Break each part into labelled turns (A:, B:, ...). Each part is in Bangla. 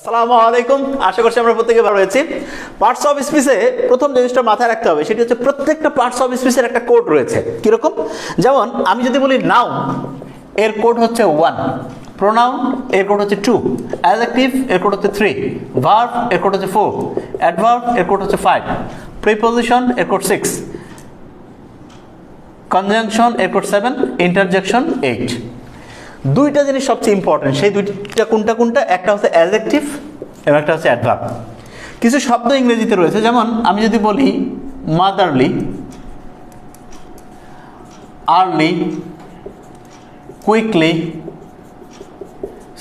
A: আসসালামু আলাইকুম। আশা করছি আমরা প্রত্যেকে ভালো আছি। পার্টস অফ স্পিচে প্রথম জিনিসটা মাথায় রাখতে হবে সেটি হচ্ছে প্রত্যেকটা পার্টস অফ স্পিচের একটা কোড রয়েছে। কিরকম? যেমন আমি যদি বলি নাউন, এর কোড হচ্ছে 1, প্রোনাউন এর কোড হচ্ছে 2, অ্যাডজেক্টিভ এর কোড হচ্ছে 3, ভার্ব এর কোড হচ্ছে 4, অ্যাডভার্ব এর কোড হচ্ছে 5, প্রিপোজিশন এর কোড 6, কনজাংশন এর কোড 7, ইন্টারজেকশন 8। দুইটা জিনিস সবচেয়ে ইম্পর্টেন্ট, সেই দুইটা কোনটা কোনটা? একটা হচ্ছে অ্যাডজেক্টিভ এবং একটা হচ্ছে অ্যাডভার্ব। কিছু শব্দ ইংরেজিতে রয়েছে, যেমন আমি যদি বলি motherly, early, quickly,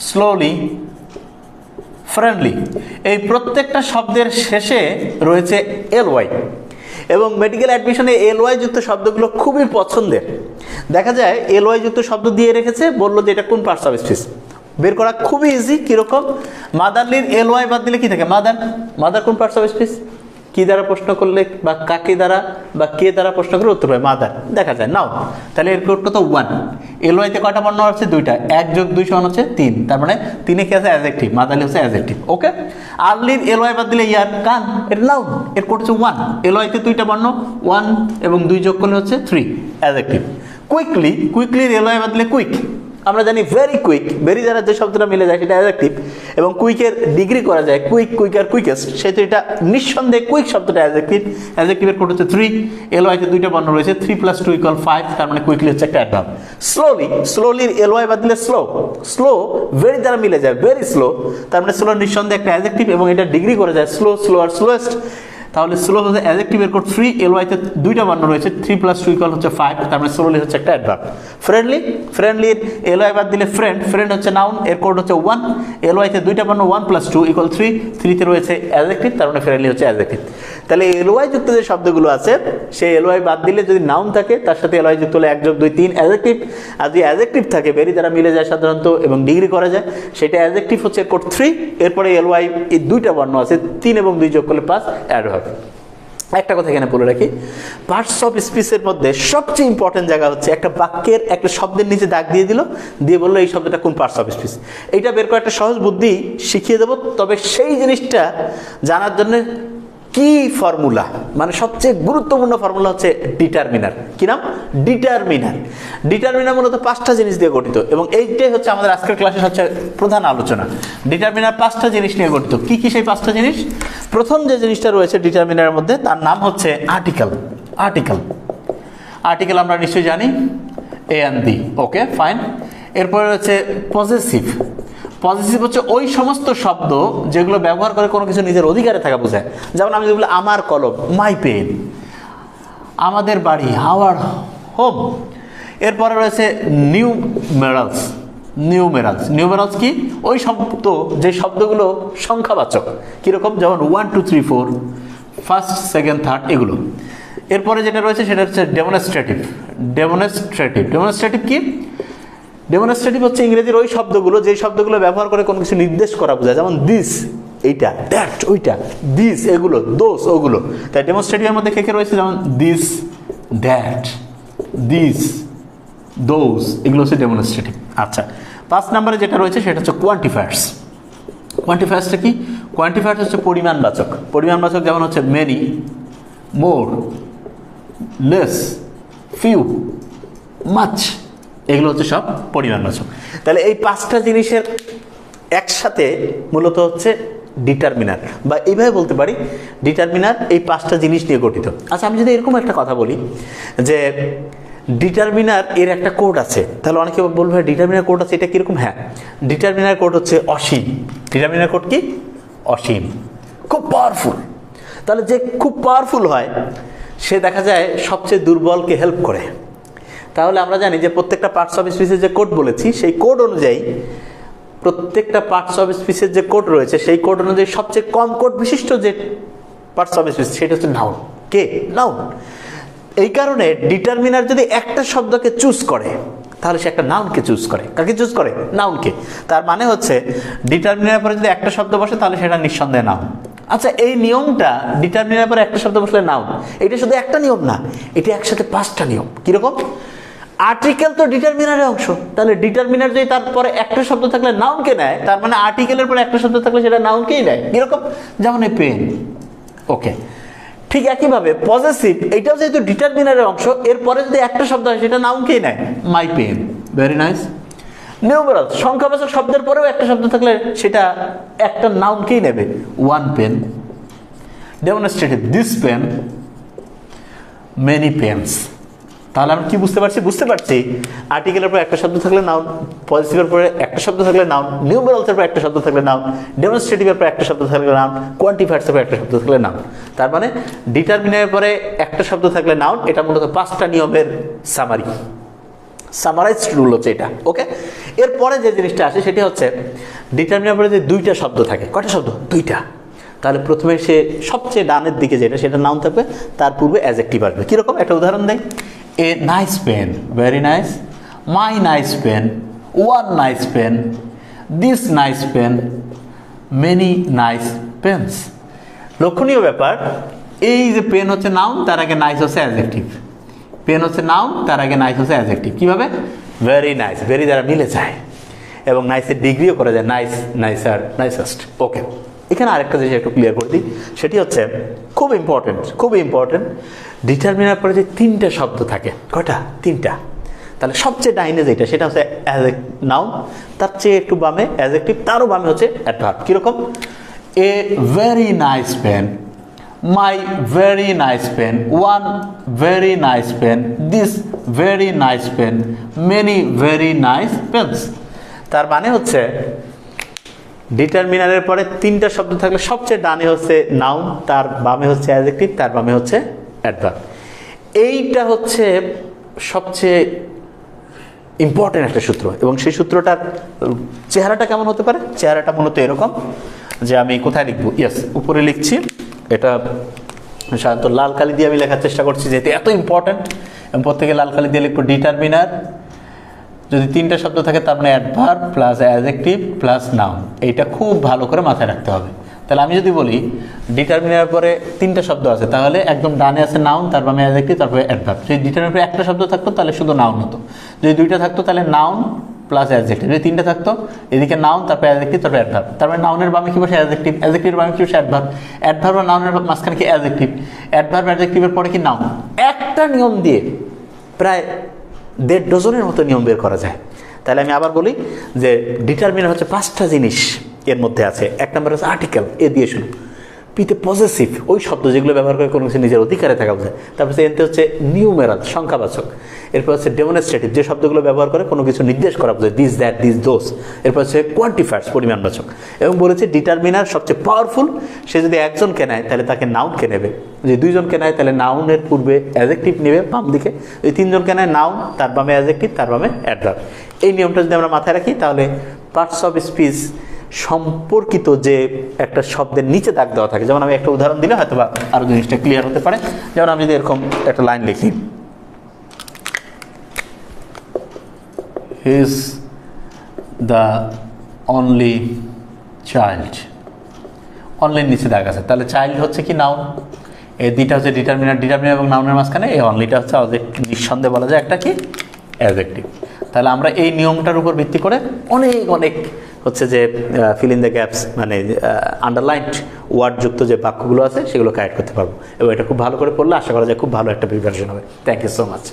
A: slowly, friendly, এই প্রত্যেকটা শব্দের শেষে রয়েছে এলওয়াই, এবং মেডিকেল অ্যাডমিশনে এলওয়াই যুক্ত শব্দগুলো খুবই পছন্দের। দেখা যায় এলওয়াই যুক্ত শব্দ দিয়ে রেখেছে, বললো যে এটা কোন পার্টস অফ স্পিচ, বের করা খুবই ইজি। কিরকম? মাদারলির এলওয়াই বাদ দিলে কি থাকে? মাদার। মাদার কোন পার্টস অফ স্পিচ? কি দ্বারা প্রশ্ন করলে বা কাকে দ্বারা বা কে দ্বারা প্রশ্ন করে উত্তর হয় মাদার, দেখা যায়। নাও তাহলে এর কোডটা তো 1। এলওয়াইতে কয়টা বর্ণ আছে? 2টা। 1 যোগ 2 সমান হচ্ছে 3, তার মানে 3 কি আছে? অ্যাডজেক্টিভ। মাদারলি হচ্ছে অ্যাডজেক্টিভ। ওকে। আর্লির এলওয়াই বাদ দিলে ইয়ার, কান, এর নাউন, এর কোড হচ্ছে 1। এলওয়াইতে 2টা বর্ণ, 1 এবং 2 যোগ করলে হচ্ছে 3, অ্যাডজেক্টিভ। কুইকলি, কুইকলির এলওয়াই বাদ দিলে কুইক। আমরা জানি ভেরি কুইক, ভেরি দ্বারা যে শব্দটা মিলে যায় সেটা অ্যাডজেক্টিভ, এবং কুইকের ডিগ্রি করা যায় কুইক, কুইকার, কুইকেস্ট, সেহেতু এটা নিঃসন্দেহে কুইক শব্দটা অ্যাডজেক্টিভ। অ্যাডজেক্টিভের কোড হচ্ছে 3, এলওয়াইতে 2টা বর্ণ রয়েছে, 3 + 2 = 5, তার মানে কুইকলি হচ্ছে একটা অ্যাডভার্ব। স্লোলি, স্লোলির এলওয়াই বাদ দিলে স্লো। স্লো ভেরি দ্বারা মিলে যায়, ভেরি স্লো, তার মানে স্লো নিঃসন্দেহে একটা অ্যাডজেক্টিভ এবং এটা ডিগ্রি করা যায় স্লো, স্লোয়ার, স্লোয়েস্ট। তাহলে স্লো হচ্ছে অ্যাডজেক্টিভের কোড 3, এলওয়াইতে 2টা বর্ণ রয়েছে, 3 + 2 = হচ্ছে 5, তার মানে স্লোলি হচ্ছে একটা অ্যাডভার্ব। ফ্রেন্ডলি, ফ্রেন্ডলির এলওয়াই বাদ দিলে ফ্রেন্ড, ফ্রেন্ড হচ্ছে নাউন, এর কোড হচ্ছে 1, এলওয়াইতে 2টা বর্ণ, 1 + 2 = 3, 3তে রয়েছে অ্যাডজেক্টিভ, তার মানে ফ্রেন্ডলি হচ্ছে অ্যাডজেক্টিভ। তাহলে এলওয়াই যুক্ত যে শব্দগুলো আছে সেই এলওয়াই বাদ দিলে যদি নাউন থাকে তার সাথে এলওয়াই যুক্ত হলে 1 যোগ 2 3 অ্যাডজেক্টিভ, আর যদি অ্যাডজেক্টিভ থাকে ভেরি দ্বারা মিলে যায় সাধারণত এবং ডিগ্রি করা যায়, সেটা অ্যাডজেক্টিভ হচ্ছে কোড 3, এরপরে এলওয়াই এই 2টা বর্ণ আছে, 3 এবং 2 যোগ করলে 5, অ্যাডভার্ব। একটা কথা এখানে বলে রাখি, পার্টস অফ স্পিচের মধ্যে সবচেয়ে ইম্পর্টেন্ট জায়গা হচ্ছে একটা বাক্যের একটা শব্দের নিচে দাগ দিয়ে দিল, দিয়ে বললো এই শব্দটা কোন পার্টস অফ স্পিচ। এইটা বের করে একটা সহজ বুদ্ধি শিখিয়ে দেবো, তবে সেই জিনিসটা জানার জন্য কি ফর্মুলা, মানে সবচেয়ে গুরুত্বপূর্ণ ফর্মুলা হচ্ছে ডিটারমিনার। কি নাম? ডিটারমিনার। ডিটারমিনার মূলত 5টা জিনিস দিয়ে গঠিত, এবং এইটাই হচ্ছে আমাদের আজকের ক্লাসের হচ্ছে প্রধান আলোচনা। ডিটারমিনার 5টা জিনিস নিয়ে গঠিত। কি কি সেই 5টা জিনিস? প্রথম যে জিনিসটা রয়েছে ডিটারমিনারের মধ্যে তার নাম হচ্ছে আর্টিকেল। আর্টিকেল, আর্টিকেল আমরা নিশ্চয়ই জানি, এ অ্যান্ড বি। Okay, fine. এরপরে রয়েছে পজেসিভ। পজিটিভ হচ্ছে ওই সমস্ত শব্দ যেগুলো ব্যবহার করে কোনো কিছু নিজের অধিকারে থাকা বোঝায়। যেমন আমি যদি বলি আমার কলম, মাই পেন, আমাদের বাড়ি, আওয়ার হোম। এরপরে রয়েছে নিউমেরালস। নিউমেরালস, নিউমেরালস কি? ওই শব্দ যে শব্দগুলো সংখ্যাবাচক, কীরকম? যেমন 1 2 3 4, ফার্স্ট, সেকেন্ড, থার্ড, এগুলো। এরপরে যেটা রয়েছে সেটা হচ্ছে ডেমনস্ট্রেটিভ। ডেমনস্ট্রেটিভ, ডেমনস্ট্রেটিভ কি? ডেমনস্ট্রেটিভ হচ্ছে ইংরেজির ওই শব্দগুলো যে শব্দগুলো ব্যবহার করে কোনো কিছু নির্দেশ করা বোঝায়, যেমন দিস এইটা, দ্যাট ওইটা, দিস এগুলো, দোস ওগুলো। তাই ডেমনস্ট্রেটিভের মধ্যে কে কে রয়েছে? যেমন দিস, দ্যাট, দিস, দোস, এগুলো হচ্ছে ডেমনস্ট্রেটিভ। আচ্ছা, 5 নম্বরে যেটা রয়েছে সেটা হচ্ছে কোয়ান্টিফায়ার্স। কোয়ান্টিফায়ার্সটা কি? কোয়ান্টিফায়ার্স হচ্ছে পরিমাণবাচক। পরিমাণবাচক যেমন হচ্ছে মেনি, মোর, লেস, ফিউ, মাচ, এগুলো হচ্ছে সব পরিমাণবাচক। তাহলে এই 5টা জিনিসের একসাথে মূলত হচ্ছে ডিটারমিনার, বা এইভাবে বলতে পারি ডিটারমিনার এই 5টা জিনিস নিয়ে গঠিত। আচ্ছা, আমি যদি এরকম একটা কথা বলি যে ডিটারমিনার এর একটা কোড আছে, তাহলে অনেকে বলবে ডিটারমিনার কোড আছে, এটা কীরকম? হ্যাঁ, ডিটারমিনার কোড হচ্ছে অসীম। ডিটারমিনার কোড কি? অসীম, খুব পাওয়ারফুল। তাহলে যে খুব পাওয়ারফুল হয় সে দেখা যায় সবচেয়ে দুর্বলকে হেল্প করে। তাহলে আমরা জানি যে প্রত্যেকটা পার্টস অফ স্পিচের যে কোড বলেছি সেই কোড অনুযায়ী, প্রত্যেকটা পার্টস অফ স্পিচের যে কোড রয়েছে সেই কোড অনুযায়ী সবচেয়ে কম কোড বিশিষ্ট যে পার্টস অফ স্পিচ সেটা হচ্ছে নাউন। কে? নাউন। এই কারণে ডিটারমিনার যদি একটা শব্দকে চুজ করে তাহলে সে একটা নাউনকে চুজ করে। কাকে চুজ করে? নাউনকে। তার মানে হচ্ছে ডিটারমিনারের পরে যদি একটা শব্দ বসে তাহলে সেটা নিঃসন্দেহে নাউন। আচ্ছা, এই নিয়মটা ডিটারমিনারের পরে একটা শব্দ বসলে নাউন, এটা শুধু একটা নিয়ম না, এটা একসাথে 5টা নিয়ম। কীরকম? আর্টিকেল তো ডিটারমিনারের অংশ, তাহলে ডিটারমিনার যদি তারপরে একটা শব্দ থাকলে নাউনকে নেয়, তার মানে আর্টিকেলের পরে একটা শব্দ থাকলে সেটা নাউনকেই নেয়। কিরকম? যেমন এই পেন। ওকে, ঠিক একইভাবে পজেসিভ, এটাও যেহেতু ডিটারমিনারের অংশ, এরপরে যদি একটা শব্দ হয় সেটা নাউনকেই নেয়, my pen. Very nice. Numeral, সংখ্যাবাচক শব্দের পরেও একটা শব্দ থাকলে সেটা একটা নাউনকেই নেবে, one pen. Demonstrative, this pen, many pens. তাহলে আমি কি বুঝতে পারছি? বুঝতে পারছি আর্টিকেলের পর একটা শব্দ থাকলে নাউন, পজিটিভের পরে একটা শব্দ থাকলে নাউন, নিউমেরালসের পর একটা শব্দ থাকলে নাউন, ডেমনস্ট্রেটিভের পর একটা শব্দ থাকলে নাউন, কোয়ান্টিফায়ার্সের পর একটা শব্দ থাকলে নাউন। তার মানে ডিটারমিনারের পরে একটা শব্দ থাকলে নাউন, এটা মূলত 5টা নিয়মের সামারি, সামারাইজড রুল হচ্ছে এটা। ওকে, এরপরে যে জিনিসটা আসে সেটা হচ্ছে ডিটারমিনারের পরে যে 2টা শব্দ থাকে। কয়টা শব্দ? 2টা। তাহলে প্রথমে সে সবচেয়ে ডানের দিকে যেটা সেটা নাউন থাকবে, তার পূর্বে অ্যাডজেক্টিভ আসবে। কীরকম? একটা উদাহরণ দেয়, a nice pen, very nice, my nice pen, one nice pen, this nice pen, many nice pens. লক্ষণীয় ব্যাপার, এই যে পেন হচ্ছে নাউন, তার আগে নাইস হচ্ছে অ্যাডজেক্টিভ। পেন হচ্ছে নাউন, তার আগে নাইস হচ্ছে অ্যাডজেক্টিভ। কীভাবে? ভেরি নাইস, ভেরি দ্বারা মিলে যায় এবং নাইসের ডিগ্রিও করা যায়, নাইস, নাইসার, নাইসেস্ট। ওকে, এখানে আরেকটা জিনিস একটু ক্লিয়ার করে দিই, সেটি হচ্ছে খুব ইম্পর্টেন্ট, খুবই ইম্পর্টেন্ট। ডিটারমিনার পরে যে 3টা শব্দ থাকে, কয়টা? 3টা। তাহলে সবচেয়ে ডাইনে যেটা সেটা হচ্ছে নাউন, তার চেয়ে একটু বামে অ্যাডজেক্টিভ, তারও বামে হচ্ছে অ্যাডভার্ব। কীরকম? A very nice pen, my very nice pen, one very nice pen, this very nice pen, many very nice pens. তার মানে হচ্ছে ডিটারমিনারের পরে 3টা শব্দ থাকলে সবচেয়ে ডানে হচ্ছে নাউন, তার বামে হচ্ছে অ্যাডজেক্টিভ, তার বামে হচ্ছে অ্যাডভার্ব। এইটা হচ্ছে সবচেয়ে ইম্পর্টেন্ট একটা সূত্র, এবং সেই সূত্রটার চেহারাটা কেমন হতে পারে? চেহারাটা মূলত এরকম যে আমি কোথায় লিখবো? ইয়েস, উপরে লিখছি। এটা সাধারণত লাল কালি দিয়ে আমি লেখার চেষ্টা করছি, যেহেতু এত ইম্পর্টেন্ট, এবং প্রত্যেকে লাল কালি দিয়ে লিখবো ডিটারমিনার যদি 3টা শব্দ থাকে, তার মানে adverb plus adjective plus noun. এইটা খুব ভালো করে মাথায় রাখতে হবে। তাহলে আমি যদি বলি ডিটারমিনার পরে 3টা শব্দ আছে, তাহলে একদম ডানে আছে নাউন, তার বামে অ্যাডজেক্টিভ, তারপরে অ্যাডভার্ব। যদি ডিটারমিনার পরে একটা শব্দ থাকতো তাহলে শুধু নাউন হতো, যদি 2টা থাকতো তাহলে নাউন প্লাস অ্যাডজেক্টিভ, যদি 3টা থাকতো এদিকে নাউন, তারপরে অ্যাডজেক্টিভ, তারপরে অ্যাডভার্ব। তারপরে নাউনের বামে কি বসে? অ্যাডজেক্টিভ, অ্যাডজেক্টিভের বামে কি বসে? অ্যাডভার্ব, অ্যাডভার্ব আর নাউনের মাঝখানে কি? অ্যাডজেক্টিভ, অ্যাডভার্ব অ্যাডজেক্টিভের পরে কি? নাউন। একটা নিয়ম দিয়ে প্রায় 1.5 ডজনের মতো নিয়ম বের করা যায়। তাহলে আমি আবার বলি যে ডিটারমিনার হচ্ছে 5টা জিনিস এর মধ্যে আছে। 1 নম্বর হচ্ছে আর্টিকেল, এ দিয়ে শুরু। পিতে পজেসিভ, ওই শব্দ যেগুলো ব্যবহার করে কোনো কিছু নিজের অধিকারে থাকা বোঝায়। তারপর এনতে হচ্ছে নিউমেরাল, সংখ্যাবাচক। এরপর হচ্ছে ডেমনস্ট্রেটিভ, যে শব্দগুলো ব্যবহার করে কোনো কিছু নির্দেশ করা বোঝায়, দিস, দ্যাট, দিস, দোস। এরপর হচ্ছে কোয়ান্টিফায়ার্স, পরিমাণবাচক। এবং বলেছে ডিটারমিনার সবচেয়ে পাওয়ারফুল, সে যদি একজনকে নেয় তাহলে তাকে নাউনকে নেবে, যদি 2জনকে নেয় তাহলে নাউনের পূর্বে অ্যাডজেক্টিভ নেবে বাম দিকে, যদি 3জনকে নেয় নাউন, তার বামে অ্যাডজেক্টিভ, তার বামে অ্যাডভার্ব। এই নিয়মটা যদি আমরা মাথায় রাখি তাহলে পার্টস অফ স্পিচ সম্পর্কিত যে একটা শব্দের নিচে দাগ দেওয়া থাকে, যেমন আমি একটা উদাহরণ দিলে হয়তো বা আরও জিনিসটা ক্লিয়ার হতে পারে। যেমন আমি যদি এরকম একটা লাইন লিখি, he is the only child, অনলির নিচে দাগ আছে, তাহলে চাইল্ড হচ্ছে কি? নাউন। এই 2টা হচ্ছে ডিটারমিনার, ডিটারমিনার এবং নাউনের মাঝখানে এই অনলিটা হচ্ছে নিঃসন্দেহে বলা যায় একটা কি? অ্যাডজেক্টিভ। তাহলে আমরা এই নিয়মটার উপর ভিত্তি করে অনেক অনেক হচ্ছে যে ফিল ইন দ্য গ্যাপস, মানে আন্ডারলাইনড ওয়ার্ডযুক্ত যে বাক্যগুলো আছে সেগুলো কারেক্ট করতে পারবো, এবং এটা খুব ভালো করে পড়লে আশা করা যায় খুব ভালো একটা প্রিপারেশন হবে। Thank you so much.